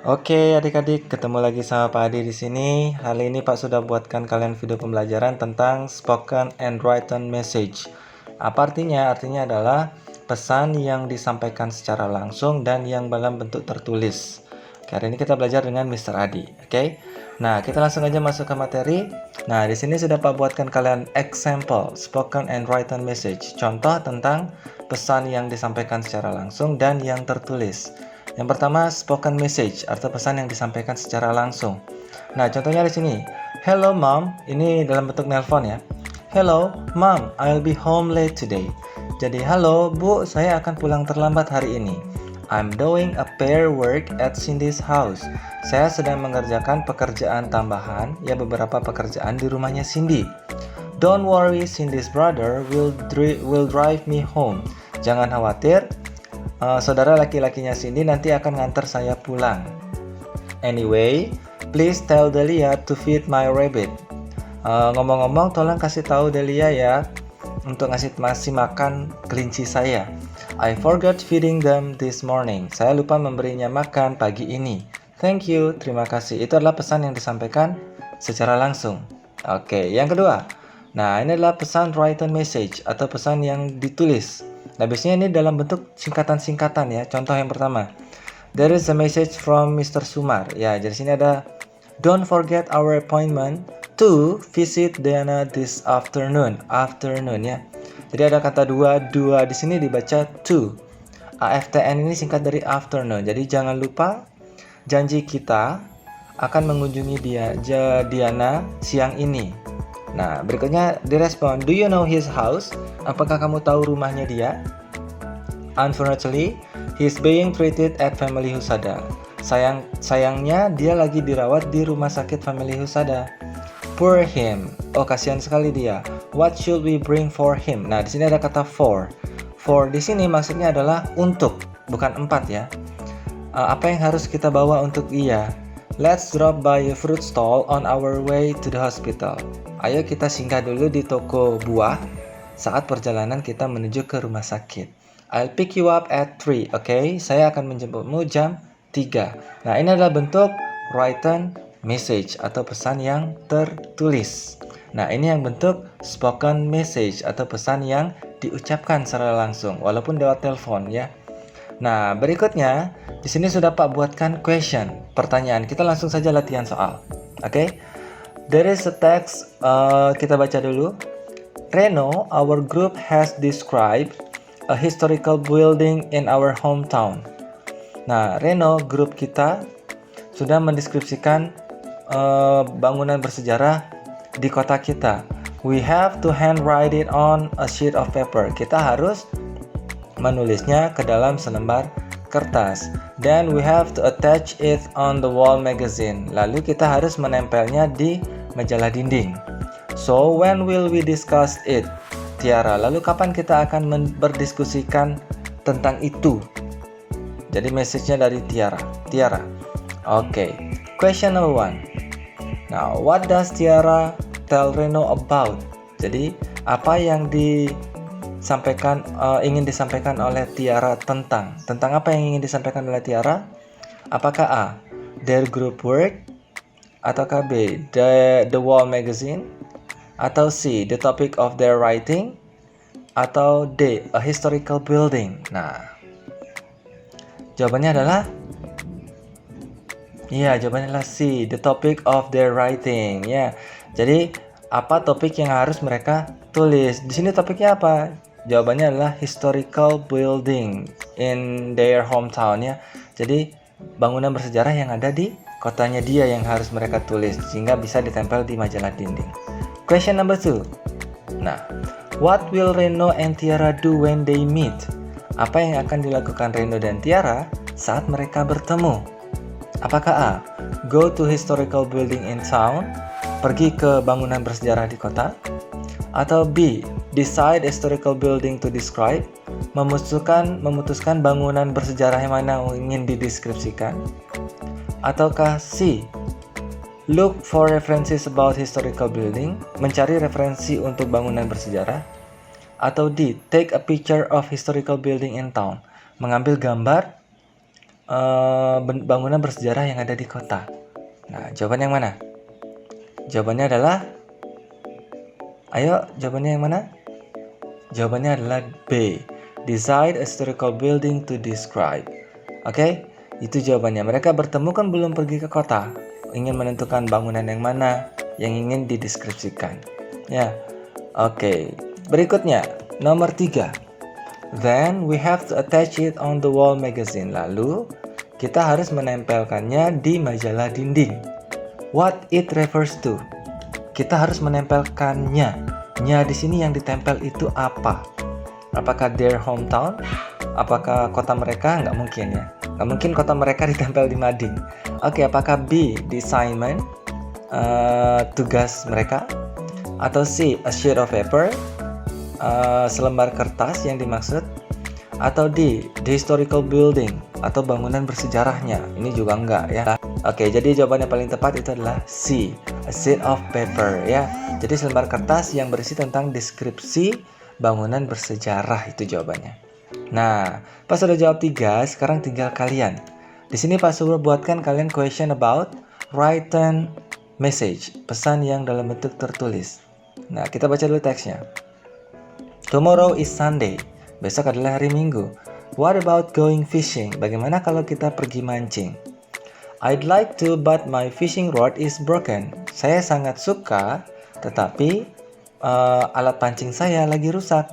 Oke, adik-adik, ketemu lagi sama Pak Adi di sini. Hari ini Pak sudah buatkan kalian video pembelajaran tentang spoken and written message. Apa artinya? Artinya adalah pesan yang disampaikan secara langsung dan yang dalam bentuk tertulis. Oke, hari ini kita belajar dengan Mr. Adi. Oke. Nah, kita langsung aja masuk ke materi. Nah, di sini sudah Pak buatkan kalian example spoken and written message. Contoh tentang pesan yang disampaikan secara langsung dan yang tertulis. Yang pertama, spoken message atau pesan yang disampaikan secara langsung. Nah, contohnya di sini. Hello mom, ini dalam bentuk nelpon ya. Hello mom, I'll be home late today. Jadi, halo bu, saya akan pulang terlambat hari ini. I'm doing a pair work at Cindy's house. Saya sedang mengerjakan pekerjaan tambahan, ya beberapa pekerjaan di rumahnya Cindy. Don't worry, Cindy's brother will drive me home. Jangan khawatir, saudara laki-lakinya Cindy nanti akan ngantar saya pulang. Anyway, please tell Delia to feed my rabbit. Ngomong-ngomong, tolong kasih tahu Delia ya untuk ngasih makan kelinci saya. I forgot feeding them this morning. Saya lupa memberinya makan pagi ini. Thank you, terima kasih. Itu adalah pesan yang disampaikan secara langsung. Oke, yang kedua. Nah, ini adalah pesan written message atau pesan yang ditulis. Nah, biasanya ini dalam bentuk singkatan-singkatan ya. Contoh yang pertama. There is a message from Mr. Sumar. Ya, jadi sini ada don't forget our appointment to visit Diana this afternoon. Afternoon ya. Jadi ada kata dua di sini dibaca to. AFTN ini singkat dari afternoon. Jadi jangan lupa janji kita akan mengunjungi Diana siang ini. Nah, berikutnya direspon, do you know his house? Apakah kamu tahu rumahnya dia? Unfortunately, he's being treated at Family Husada. Sayangnya dia lagi dirawat di rumah sakit Family Husada. Poor him. Oh, kasihan sekali dia. What should we bring for him? Nah, di sini ada kata for. For di sini maksudnya adalah untuk, bukan empat ya. Apa yang harus kita bawa untuk dia? Let's drop by a fruit stall on our way to the hospital. Ayo kita singgah dulu di toko buah saat perjalanan kita menuju ke rumah sakit. I'll pick you up at 3, okay? Saya akan menjemputmu jam 3. Nah, ini adalah bentuk written message atau pesan yang tertulis. Nah, ini yang bentuk spoken message atau pesan yang diucapkan secara langsung walaupun lewat telepon ya. Nah, berikutnya di sini sudah Pak buatkan question, pertanyaan. Kita langsung saja latihan soal. Oke? There is a text, kita baca dulu. Reno, our group has described a historical building in our hometown. Nah, Reno, grup kita sudah mendeskripsikan bangunan bersejarah di kota kita. We have to handwrite it on a sheet of paper. Kita harus menulisnya ke dalam selembar kertas. Then we have to attach it on the wall magazine. Lalu kita harus menempelnya di majalah dinding. So when will we discuss it? Tiara, lalu kapan kita akan berdiskusikan tentang itu? Jadi message-nya dari Tiara. Okay. Question number 1. Now, what does Tiara tell Reno about? Jadi, apa yang ingin disampaikan oleh Tiara tentang apa yang ingin disampaikan oleh Tiara? Apakah A, their group work, ataukah B, the wall magazine, atau C, the topic of their writing, atau D, a historical building? Nah, jawabannya adalah C, the topic of their writing ya. Jadi apa topik yang harus mereka tulis? Di sini topiknya apa? Jawabannya adalah historical building in their hometown ya. Jadi bangunan bersejarah yang ada di kotanya dia yang harus mereka tulis sehingga bisa ditempel di majalah dinding. Question number 2. Nah, what will Reno and Tiara do when they meet? Apa yang akan dilakukan Reno dan Tiara saat mereka bertemu? Apakah A, go to historical building in town, pergi ke bangunan bersejarah di kota? Atau B, decide historical building to describe, memutuskan bangunan bersejarah yang mana ingin dideskripsikan? Ataukah C, look for references about historical building, mencari referensi untuk bangunan bersejarah? Atau D, take a picture of historical building in town, mengambil gambar bangunan bersejarah yang ada di kota. Nah, jawaban yang mana? Jawabannya adalah, ayo, jawabannya yang mana? Jawabannya adalah B. Decide a historical building to describe. Oke, itu jawabannya. Mereka bertemu kan belum pergi ke kota. Ingin menentukan bangunan yang mana yang ingin dideskripsikan. Ya, oke. Berikutnya, nomor 3. Then we have to attach it on the wall magazine. Lalu, kita harus menempelkannya di majalah dinding. What it refers to. Kita harus menempelkannya. Nya di sini yang ditempel itu apa? Apakah their hometown? Apakah kota mereka? Nggak mungkin ya. Nggak mungkin kota mereka ditempel di mading. Oke, apakah B, the assignment, tugas mereka? Atau C, a sheet of paper, selembar kertas yang dimaksud? Atau D, the historical building, atau bangunan bersejarahnya? Ini juga enggak ya. Oke, jadi jawaban yang paling tepat itu adalah C, a sheet of paper ya. Jadi selembar kertas yang berisi tentang deskripsi bangunan bersejarah, itu jawabannya. Nah, pas sudah jawab 3, sekarang tinggal kalian. Di sini Pak Subro buatkan kalian question about written message, pesan yang dalam bentuk tertulis. Nah, kita baca dulu teksnya. Tomorrow is Sunday. Besok adalah hari Minggu. What about going fishing? Bagaimana kalau kita pergi mancing? I'd like to, but my fishing rod is broken. Saya sangat suka, tetapi alat pancing saya lagi rusak.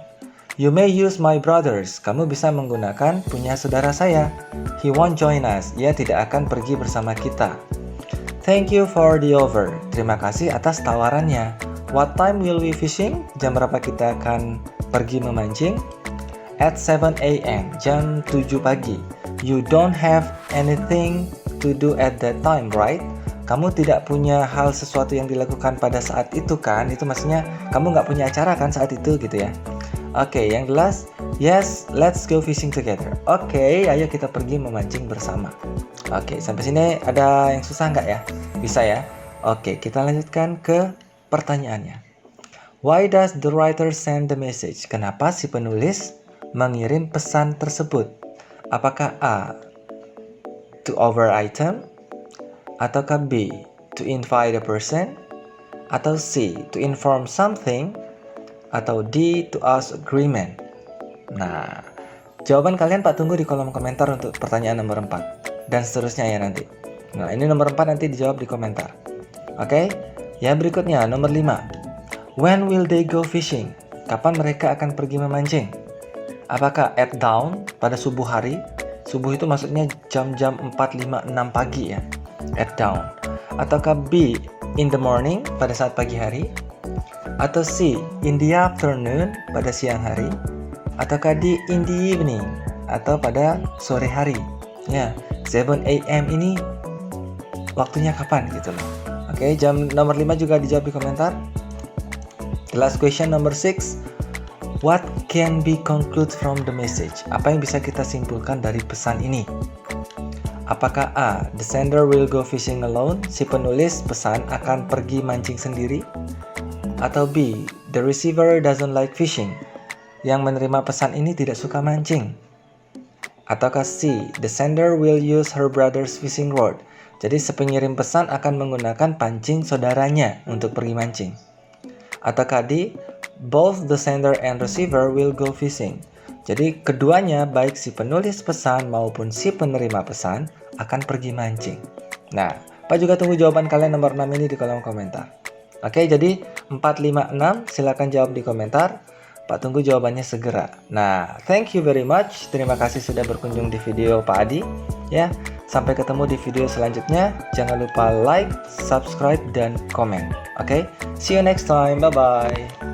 You may use my brother's. Kamu bisa menggunakan punya saudara saya. He won't join us. Ia tidak akan pergi bersama kita. Thank you for the offer. Terima kasih atas tawarannya. What time will we fishing? Jam berapa kita akan pergi memancing? At 7 a.m. Jam 7 pagi. You don't have anything to do at that time, right? Kamu tidak punya hal sesuatu yang dilakukan pada saat itu kan? Itu maksudnya kamu nggak punya acara kan saat itu gitu ya. Oke, yang jelas, yes, let's go fishing together. Oke, ayo kita pergi memancing bersama. Oke, sampai sini ada yang susah nggak ya? Bisa ya? Oke, kita lanjutkan ke pertanyaannya. Why does the writer send the message? Kenapa si penulis mengirim pesan tersebut? Apakah A, to over item? Ataukah B, to invite a person? Atau C, to inform something? Atau D, to ask agreement? Nah, jawaban kalian Pak tunggu di kolom komentar untuk pertanyaan nomor 4 dan seterusnya ya nanti. Nah, ini nomor 4 nanti dijawab di komentar. Oke? Ya, berikutnya nomor 5. When will they go fishing? Kapan mereka akan pergi memancing? Apakah at dawn, pada subuh hari? Subuh itu maksudnya jam-jam 4, 5, 6 pagi ya. At dawn. Ataukah B, in the morning, pada saat pagi hari? Atau C, in the afternoon, pada siang hari? Ataukah D, in the evening, atau pada sore hari? Ya, 7 a.m. ini waktunya kapan gitu loh. Oke, jam nomor 5 juga dijawab di komentar. The last question number 6. What can be conclude from the message? Apa yang bisa kita simpulkan dari pesan ini? Apakah A, the sender will go fishing alone? Si penulis pesan akan pergi mancing sendiri? Atau B, the receiver doesn't like fishing? Yang menerima pesan ini tidak suka mancing? Ataukah C, the sender will use her brother's fishing rod? Jadi si pengirim pesan akan menggunakan pancing saudaranya untuk pergi mancing? Ataukah D, both the sender and receiver will go fishing? Jadi keduanya, baik si penulis pesan maupun si penerima pesan, akan pergi mancing. Nah, Pak juga tunggu jawaban kalian nomor 6 ini di kolom komentar. Oke, jadi 4, 5, 6 silakan jawab di komentar. Pak tunggu jawabannya segera. Nah, thank you very much. Terima kasih sudah berkunjung di video Pak Adi. Ya, sampai ketemu di video selanjutnya. Jangan lupa like, subscribe, dan komen. Oke, see you next time. Bye-bye.